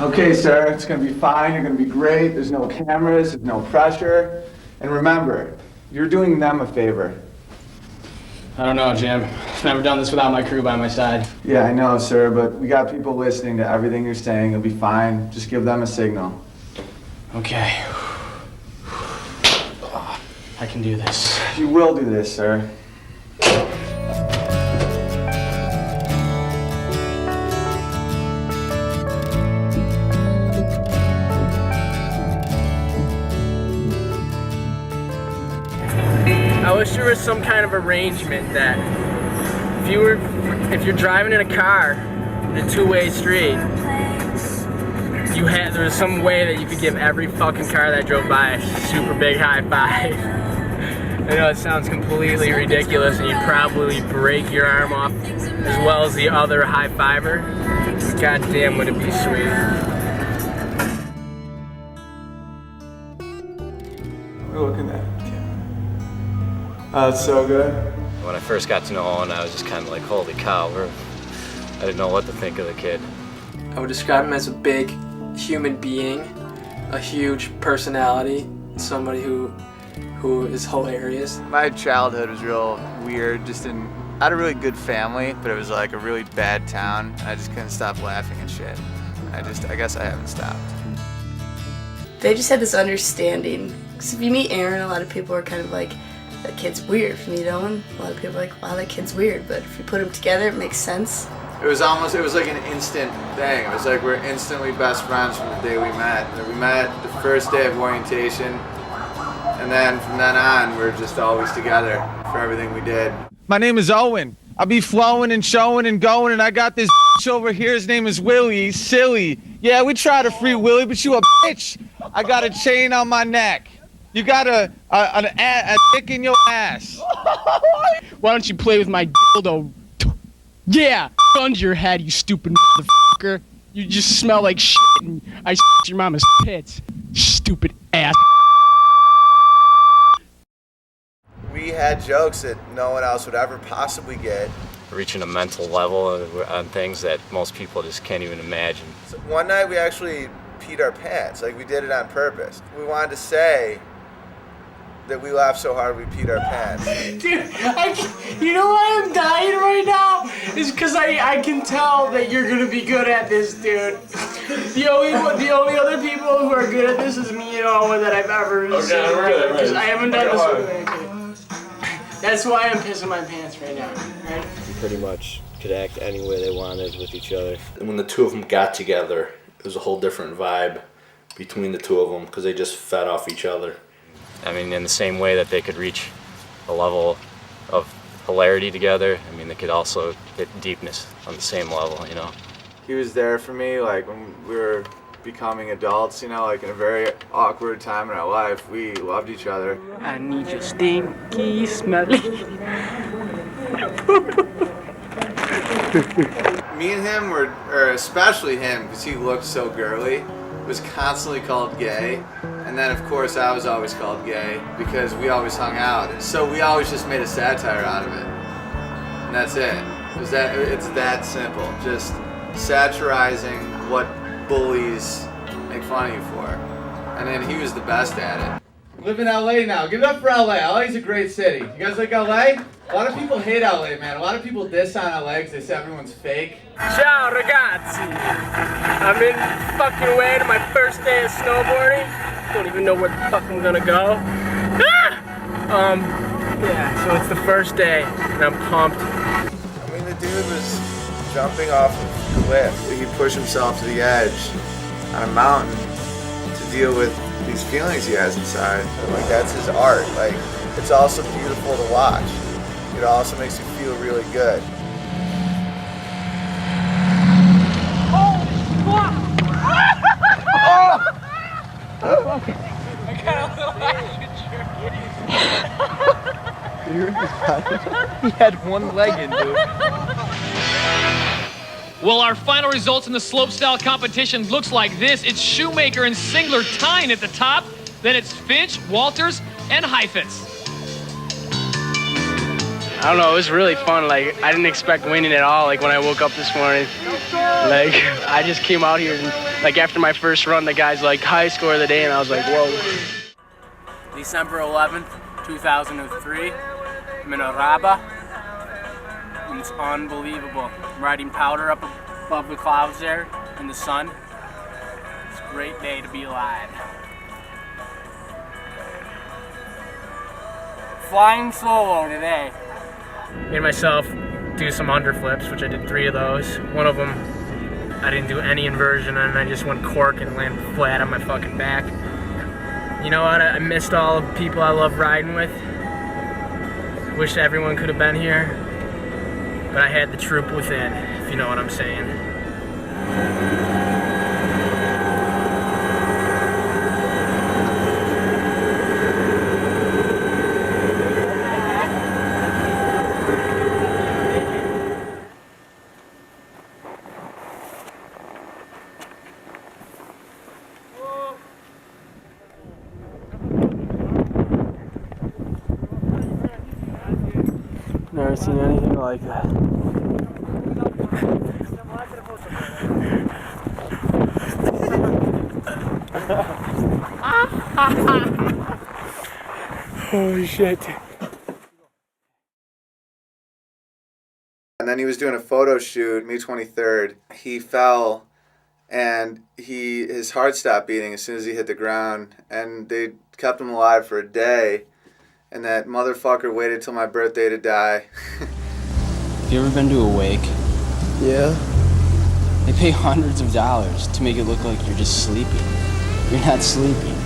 Okay, sir, it's gonna be fine, you're gonna be great, there's no cameras, there's no pressure. And remember, you're doing them a favor. I don't know, Jim. I've never done this without my crew by my side. Yeah, I know, sir, but we got people listening to everything you're saying, you'll be fine. Just give them a signal. Okay. I can do this. You will do this, sir. I wish there was some kind of arrangement that if you're driving in a car in a two-way street, there was some way that you could give every fucking car that drove by a super big high five. I know it sounds completely ridiculous and you'd probably break your arm off as well as the other high fiver. God damn, would it be sweet. We're looking at. Oh, it's so good. When I first got to know Owen, I was just kind of like, holy cow, I didn't know what to think of the kid. I would describe him as a big human being, a huge personality, somebody who is hilarious. My childhood was real weird, I had a really good family, but it was like a really bad town. I just couldn't stop laughing and shit. I guess I haven't stopped. They just had this understanding. Because if you meet Aaron, a lot of people are kind of like, that kid's weird. If you meet Owen, a lot of people are like, wow, that kid's weird. But if you put them together, it makes sense. It was like an instant thing. It was like we're instantly best friends from the day we met. We met the first day of orientation, and then from then on, we're just always together for everything we did. My name is Owen. I'll be flowing and showing and going, and I got this over here. His name is Willie. He's silly. Yeah, we tried to free Willie, but you a bitch. I got a chain on my neck. You got a dick in your ass. Why don't you play with my dildo? Yeah, gun to your head, you stupid motherfucker. You just smell like shit and I your mama's pits. Stupid ass. We had jokes that no one else would ever possibly get. Reaching a mental level on things that most people just can't even imagine. So one night we actually peed our pants, like we did it on purpose. We wanted to say that we laughed so hard we peed our pants. Dude, you know why I'm dying right now? Is because I can tell that you're gonna be good at this, dude. The only other people who are good at this is me and Owen that I've ever seen. Because I haven't done this with anything. That's why I'm pissing my pants right now. Right? We pretty much could act any way they wanted with each other. And when the two of them got together, it was a whole different vibe between the two of them because they just fed off each other. I mean, in the same way that they could reach a level of hilarity together, I mean, they could also hit deepness on the same level, you know. He was there for me, like, when we were becoming adults, you know, like, in a very awkward time in our life. We loved each other. I need your stinky, smelly. Me and him or especially him, because he looked so girly, was constantly called gay. And then, of course, I was always called gay because we always hung out. And so we always just made a satire out of it. And that's it. It's that simple. Just satirizing what bullies make fun of you for. And then he was the best at it. Live in LA now. Give it up for LA. LA's a great city. You guys like LA? A lot of people hate LA, man. A lot of people diss on LA because they say everyone's fake. Ciao ragazzi! I'm in fucking way to my first day of snowboarding. Don't even know where the fuck I'm gonna go. Yeah, so it's the first day and I'm pumped. I mean, the dude was jumping off a cliff. He'd push himself to the edge on a mountain to deal with these feelings he has inside. Like, that's his art. Like, it's also beautiful to watch. It also makes you feel really good. He had one leg in, dude. Well, our final results in the slopestyle competition looks like this. It's Shoemaker and Singler tying at the top. Then it's Finch, Walters, and Heifetz. I don't know, it was really fun. Like, I didn't expect winning at all. Like, when I woke up this morning, like, I just came out here and Like after my first run, the guy's like, high score of the day, and I was like, whoa. December 11th, 2003. I'm in Araba, and it's unbelievable. I'm riding powder up above the clouds there in the sun. It's a great day to be alive. Flying solo today. Made myself do some underflips, which I did 3 of those. One of them, I didn't do any inversion, and I just went cork and landed flat on my fucking back. You know what? I missed all the people I love riding with. Wish everyone could have been here, but I had the troop within, if you know what I'm saying. Never seen anything like that. Holy shit. And then he was doing a photo shoot, May 23rd. He fell, and his heart stopped beating as soon as he hit the ground, and they kept him alive for a day. And that motherfucker waited till my birthday to die. Have you ever been to a wake? Yeah. They pay hundreds of dollars to make it look like you're just sleeping. You're not sleeping.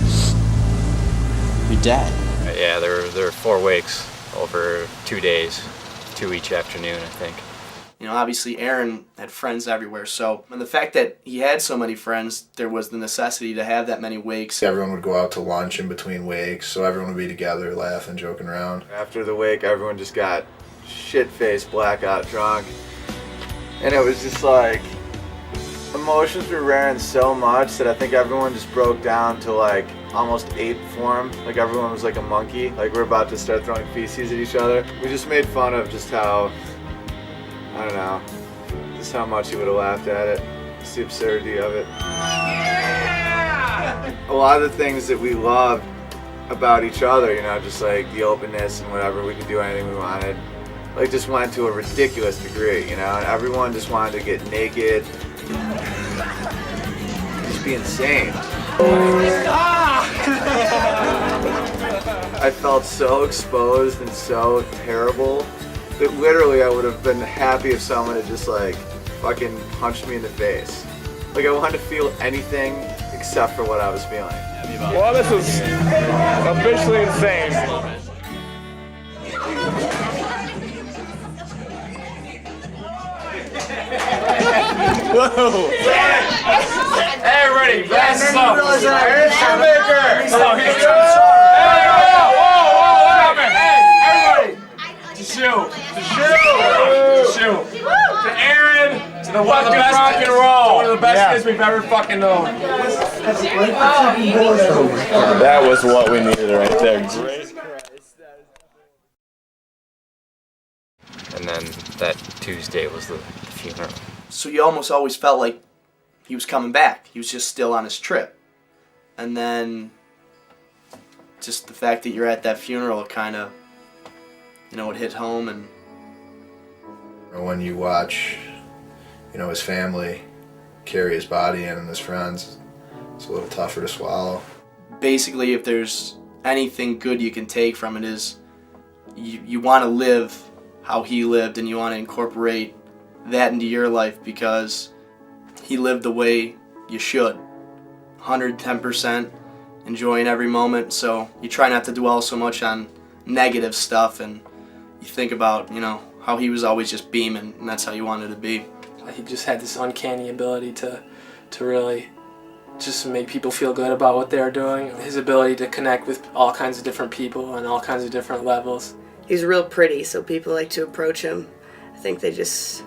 You're dead. Yeah, there were 4 wakes over 2 days, 2 each afternoon, I think. You know, obviously Aaron had friends everywhere, so and the fact that he had so many friends, there was the necessity to have that many wakes. Everyone would go out to lunch in between wakes, so everyone would be together, laughing, joking around. After the wake, everyone just got shit-faced, blackout drunk. And it was just like, emotions were rearing so much that I think everyone just broke down to like almost ape form. Like everyone was like a monkey. Like we're about to start throwing feces at each other. We just made fun of just how, I don't know, just how much he would have laughed at it. Just the absurdity of it. Yeah! A lot of the things that we loved about each other, you know, just like the openness and whatever, we could do anything we wanted, like just went to a ridiculous degree, you know, and everyone just wanted to get naked, just be insane. I felt so exposed and so terrible that literally I would have been happy if someone had just like fucking punched me in the face. Like I wanted to feel anything except for what I was feeling. Well, this is officially insane. Whoa! Hey, everybody, fast slow. Aaron Shoemaker! Oh, here we go. Hey, everybody! To shoe. To Aaron. To the one of the best rock and roll. One of the best kids we've ever fucking known. That was what we needed right there. Great. And then that Tuesday was the funeral. So you almost always felt like he was coming back. He was just still on his trip. And then just the fact that you're at that funeral kind of, you know, it hit home. And When you watch, you know, his family carry his body in and his friends, it's a little tougher to swallow. basically, if there's anything good you can take from it, is you want to live how he lived, and you want to incorporate that into your life, because he lived the way you should, 110%, enjoying every moment. So you try not to dwell so much on negative stuff, and you think about, you know, how he was always just beaming, and that's how you wanted to be. He just had this uncanny ability to really just make people feel good about what they're doing. His ability to connect with all kinds of different people on all kinds of different levels. He's real pretty, so people like to approach him. I think they just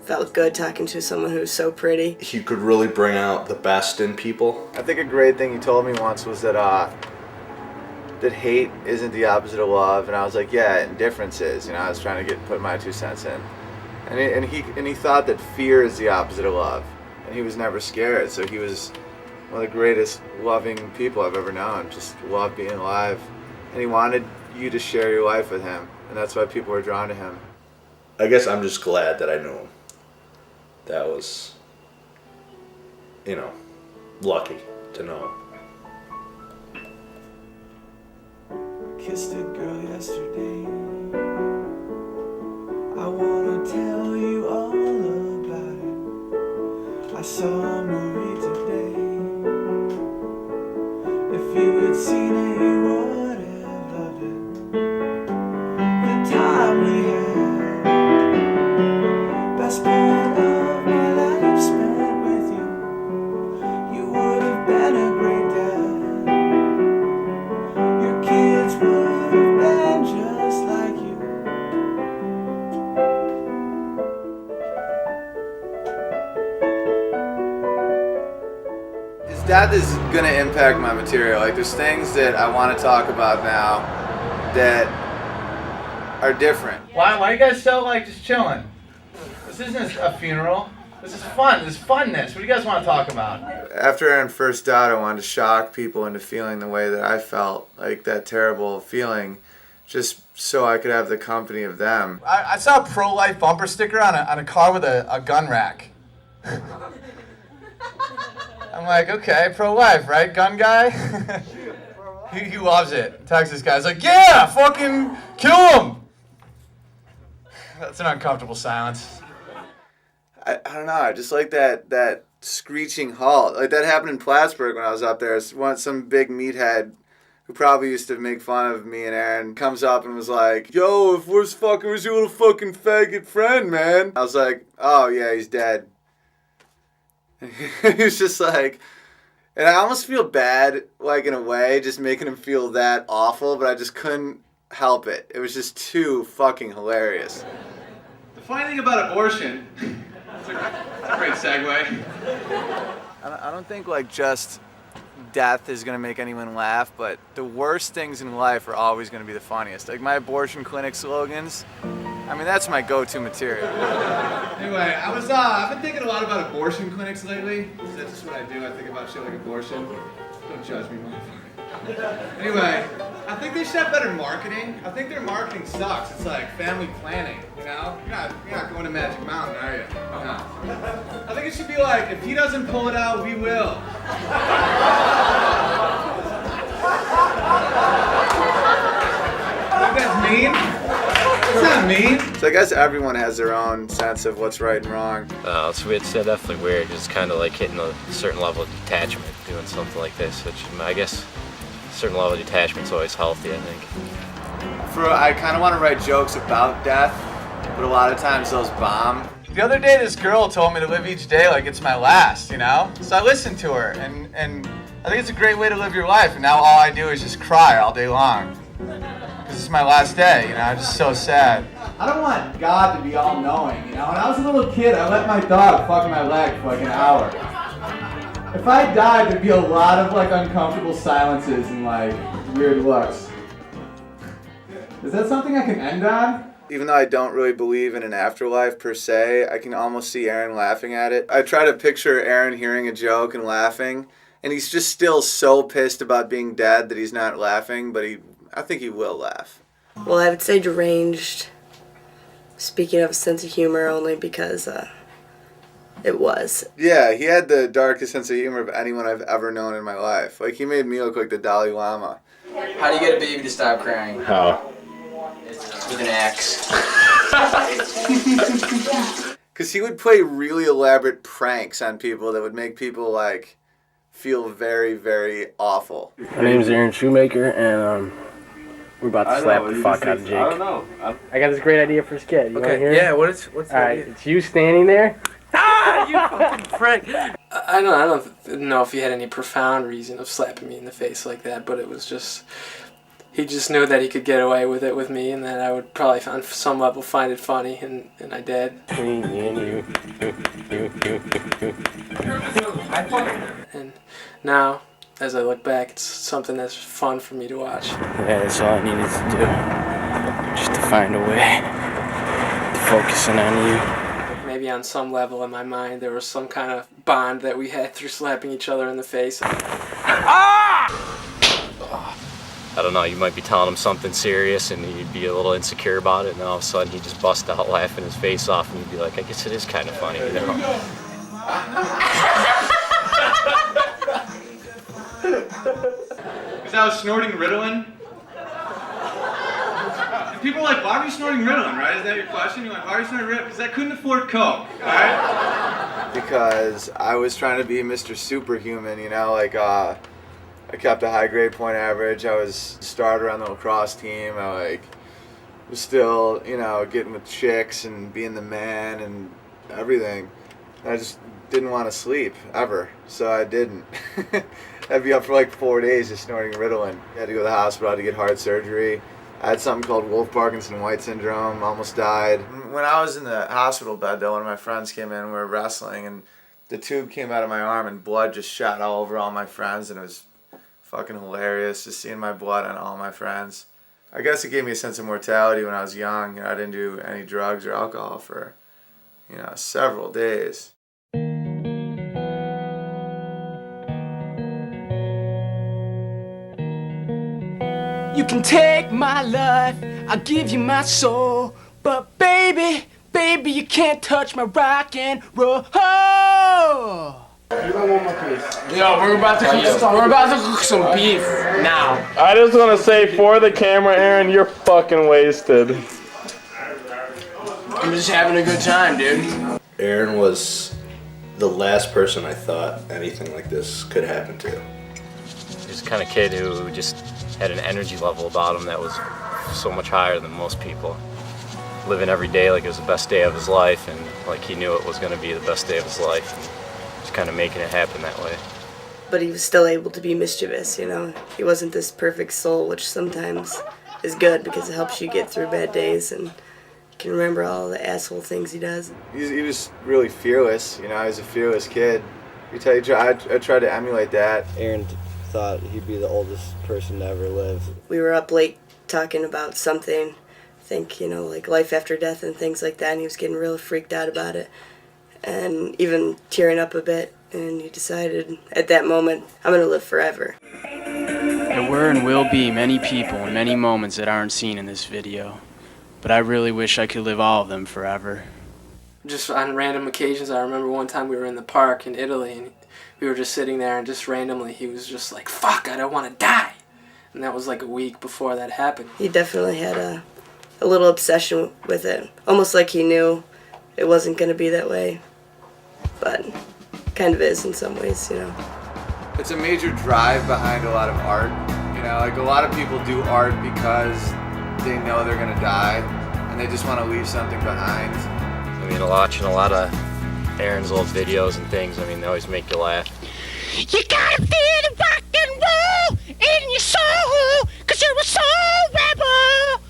felt good talking to someone who's so pretty. He could really bring out the best in people. I think a great thing he told me once was that that hate isn't the opposite of love, and I was like, yeah, indifference is. You know, I was trying to put my 2 cents in, and he thought that fear is the opposite of love, and he was never scared. So he was one of the greatest loving people I've ever known. Just loved being alive, and he wanted you to share your life with him, and that's why people were drawn to him. I guess I'm just glad that I knew him. That was, lucky to know him. Kissed a girl yesterday. I wanna tell you all about it. I saw a movie today. If you had seen it, you would have loved it. The time we had, best part of my life spent with you. You would have been a great dad. Your kids would have been just like you. His death is gonna impact my material. Like, there's things that I want to talk about now that are different. Why are you guys so just chilling? This isn't a funeral. This is fun. This is funness. What do you guys want to talk about? After Aaron first died, I wanted to shock people into feeling the way that I felt, like that terrible feeling, just so I could have the company of them. I saw a pro-life bumper sticker on a car with a gun rack. I'm like, okay, pro-life, right? Gun guy? he loves it. Texas guy's like, yeah, fucking kill him! That's an uncomfortable silence. I don't know, I just like that screeching halt. Like, that happened in Plattsburgh when I was up there. Some big meathead who probably used to make fun of me and Aaron comes up and was like, yo, where's your little fucking faggot friend, man? I was like, oh yeah, he's dead. He was just like, and I almost feel bad, like, in a way, just making him feel that awful, but I just couldn't help it. It was just too fucking hilarious. The funny thing about abortion, it's a great segue. I don't think just death is gonna make anyone laugh, but the worst things in life are always gonna be the funniest. Like my abortion clinic slogans, I mean, that's my go-to material. Anyway, I've been thinking a lot about abortion clinics lately. That's just what I do. I think about shit like abortion. Don't judge me, motherfucker. Anyway, I think they should have better marketing. I think their marketing sucks. It's like family planning, you know? You're not going to Magic Mountain, are you? No. I think it should be like, if he doesn't pull it out, we will. I think that's mean. It's not mean. So I guess everyone has their own sense of what's right and wrong. So it's definitely weird. Just kind of like hitting a certain level of detachment doing something like this, which I guess a certain level of detachment is always healthy, I think. I kind of want to write jokes about death, but a lot of times those bomb. The other day, this girl told me to live each day like it's my last, you know? So I listened to her, and I think it's a great way to live your life, and now all I do is just cry all day long. Because it's my last day, you know, I'm just so sad. I don't want God to be all-knowing, you know? When I was a little kid, I let my dog fuck my leg for like an hour. If I died, there'd be a lot of like uncomfortable silences and like weird looks. Is that something I can end on? Even though I don't really believe in an afterlife per se, I can almost see Aaron laughing at it. I try to picture Aaron hearing a joke and laughing, and he's just still so pissed about being dead that he's not laughing, but I think he will laugh. Well, I would say deranged, speaking of a sense of humor, only because it was. Yeah, he had the darkest sense of humor of anyone I've ever known in my life. Like, he made me look like the Dalai Lama. How do you get a baby to stop crying? How? With an axe. Because he would play really elaborate pranks on people that would make people, like, feel very, very awful. My name's Aaron Shoemaker, and we're about to slap the fuck out of Jake. I don't know. I got this great idea for a skit. You want to hear it? Yeah, what's the Alright, idea? it's you standing there. Ah, you fucking prick. I don't know if he had any profound reason of slapping me in the face like that, but it was just, he just knew that he could get away with it with me, and that I would probably on some level find it funny, and I did. Between me and you. And now, as I look back, it's something that's fun for me to watch. Yeah, that's all I needed to do. Just to find a way to focus in on you. maybe on some level in my mind there was some kind of bond that we had through slapping each other in the face. I don't know, you might be telling him something serious and he'd be a little insecure about it, and then all of a sudden he'd just bust out laughing his face off, and you'd be like, I guess it is kind of funny, you know? Because I was snorting Ritalin. And people are like, why are you snorting Ritalin, right? Is that your question? You're like, why are you snorting Ritalin? Because I couldn't afford Coke, alright? Because I was trying to be Mr. Superhuman, you know, like, I kept a high grade point average. I was starter on the lacrosse team. I was still, you know, getting with chicks and being the man and everything. I just didn't want to sleep ever, so I didn't. I'd be up for like 4 days just snorting Ritalin. I had to go to the hospital. I had to get heart surgery. I had something called Wolff-Parkinson-White syndrome. Almost died. When I was in the hospital bed, though, one of my friends came in. We were wrestling, and the tube came out of my arm, and blood just shot all over all my friends, and it was fucking hilarious just seeing my blood on all my friends. I guess it gave me a sense of mortality when I was young. You know, I didn't do any drugs or alcohol for, you know, several days. You can take my life, I'll give you my soul, but baby, baby, you can't touch my rock and roll. Yo, we're about to cook some beef now. I just want to say for the camera, Aaron, you're fucking wasted. I'm just having a good time, dude. Aaron was the last person I thought anything like this could happen to. He was the kind of kid who just had an energy level about him that was so much higher than most people. Living every day like it was the best day of his life, and like he knew it was going to be the best day of his life. And just kind of making it happen that way. But he was still able to be mischievous, you know. He wasn't this perfect soul, which sometimes is good because it helps you get through bad days and you can remember all the asshole things he does. He was really fearless, you know. He was a fearless kid. I tried to emulate that. Aaron thought he'd be the oldest person to ever live. We were up late talking about something, I think, you know, like life after death and things like that, and he was getting real freaked out about it and even tearing up a bit, and he decided at that moment, I'm going to live forever. There were and will be many people and many moments that aren't seen in this video, but I really wish I could live all of them forever. Just on random occasions, I remember one time we were in the park in Italy, and we were just sitting there, and just randomly he was just like, fuck, I don't want to die. And that was like a week before that happened. He definitely had a little obsession with it, almost like he knew it wasn't going to be that way, but kind of is in some ways, you know. It's a major drive behind a lot of art. You know, like a lot of people do art because they know they're going to die, and they just want to leave something behind. I mean, watching a lot of Aaron's old videos and things, I mean, they always make you laugh. You gotta feel the rock and roll in your soul, 'cause you're a soul rebel.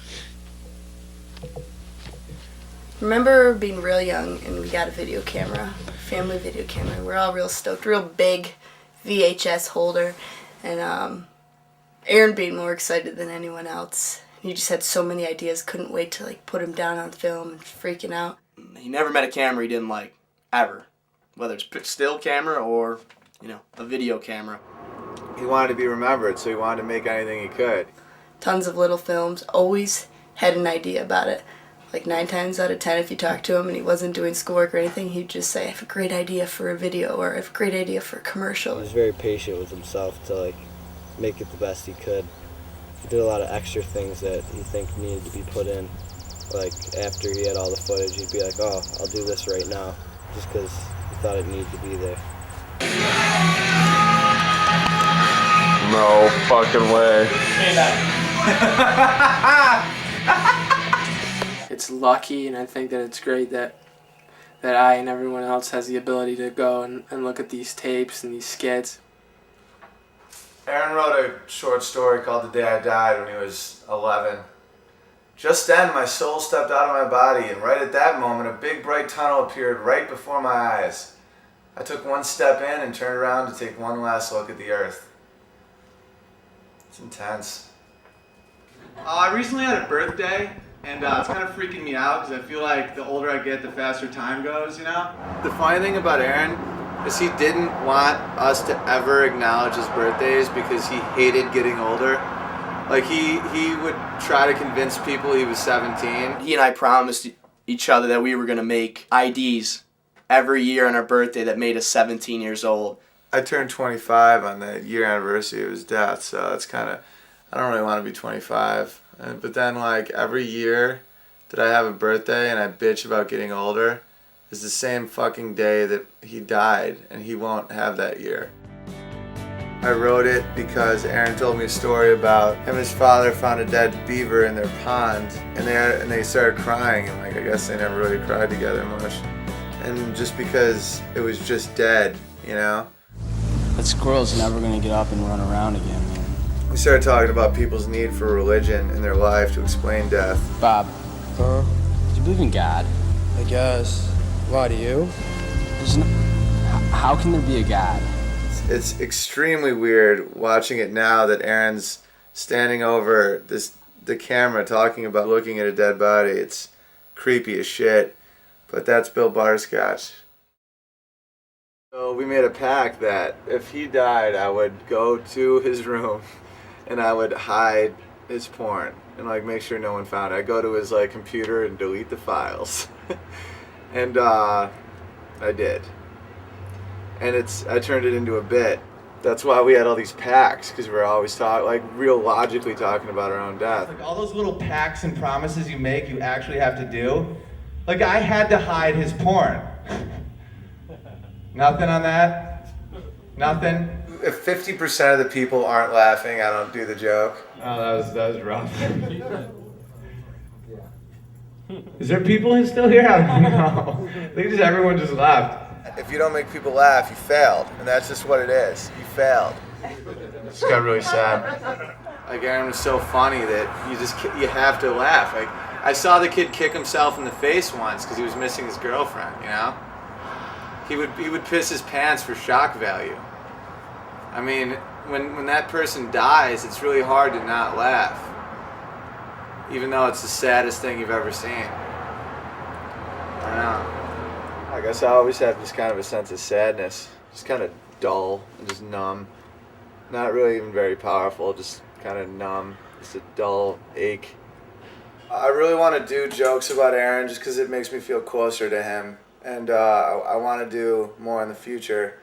Remember being real young and we got a video camera, family video camera. We're all real stoked, real big VHS holder, and Aaron being more excited than anyone else. He just had so many ideas, couldn't wait to like put him down on film and freaking out. He never met a camera he didn't like, ever. Whether it's still camera or, you know, a video camera. He wanted to be remembered, so he wanted to make anything he could. Tons of little films, always had an idea about it. Like 9 times out of 10, if you talked to him and he wasn't doing schoolwork or anything, he'd just say, I have a great idea for a video, or I have a great idea for a commercial. He was very patient with himself to like make it the best he could. He did a lot of extra things that he think needed to be put in. Like after he had all the footage, he'd be like, oh, I'll do this right now, just because he thought it needed to be there. No fucking way. It's lucky, and I think that it's great that I and everyone else has the ability to go and look at these tapes and these skits. Aaron wrote a short story called The Day I Died when he was 11. Just then, my soul stepped out of my body, and right at that moment, a big bright tunnel appeared right before my eyes. I took one step in and turned around to take one last look at the earth. It's intense. I recently had a birthday, And it's kind of freaking me out because I feel like the older I get, the faster time goes, you know? The funny thing about Aaron is he didn't want us to ever acknowledge his birthdays because he hated getting older. Like, he would try to convince people he was 17. He and I promised each other that we were going to make IDs every year on our birthday that made us 17 years old. I turned 25 on the year anniversary of his death, so it's kind of, I don't really want to be 25. But then, like, every year that I have a birthday and I bitch about getting older is the same fucking day that he died, and he won't have that year. I wrote it because Aaron told me a story about him and his father found a dead beaver in their pond, and they started crying, and like I guess they never really cried together much. And just because it was just dead, you know? That squirrel's never gonna get up and run around again, man. We started talking about people's need for religion in their life to explain death. Bob. Huh? Do you believe in God? I guess. Why, do you? How can there be a God? It's extremely weird watching it now that Aaron's standing over the camera talking about looking at a dead body. It's creepy as shit, but that's Bill Butterscotch. So we made a pact that if he died, I would go to his room and I would hide his porn and like make sure no one found it. I'd go to his like computer and delete the files. And I did. And I turned it into a bit. That's why we had all these pacts, because we were always real logically talking about our own death. Like all those little pacts and promises you make, you actually have to do. Like I had to hide his porn. Nothing on that? Nothing? If 50% of the people aren't laughing, I don't do the joke. Oh, that was rough. Is there people still here? I don't know. I think just everyone just left. If you don't make people laugh, you failed. And that's just what it is. You failed. It just got really sad. Like, Aaron was so funny that you have to laugh. Like, I saw the kid kick himself in the face once because he was missing his girlfriend, you know? He would piss his pants for shock value. I mean, when that person dies, it's really hard to not laugh. Even though it's the saddest thing you've ever seen. I don't know. I guess I always have just kind of a sense of sadness. Just kind of dull and just numb. Not really even very powerful, just kind of numb. Just a dull ache. I really want to do jokes about Aaron just because it makes me feel closer to him. And I want to do more in the future.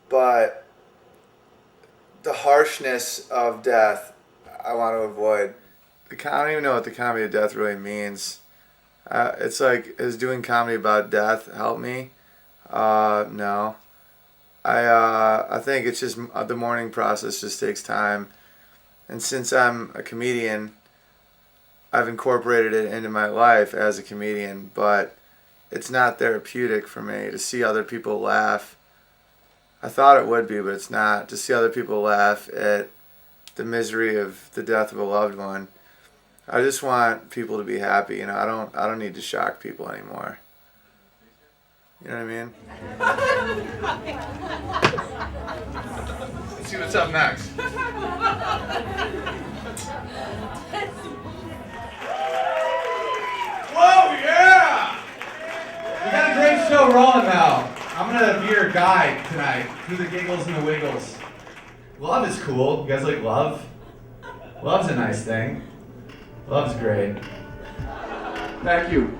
But the harshness of death, I want to avoid. I don't even know what the comedy of death really means. It's like, is doing comedy about death help me? No. I think it's just the mourning process just takes time. And since I'm a comedian, I've incorporated it into my life as a comedian, but it's not therapeutic for me to see other people laugh. I thought it would be, but it's not. To see other people laugh at the misery of the death of a loved one. I just want people to be happy, you know. I don't need to shock people anymore. You know what I mean? Let's see what's up next. Whoa, yeah! We got a great show rolling now. I'm gonna be your guide tonight through the giggles and the wiggles. Love is cool. You guys like love? Love's a nice thing. Love's great. Thank you.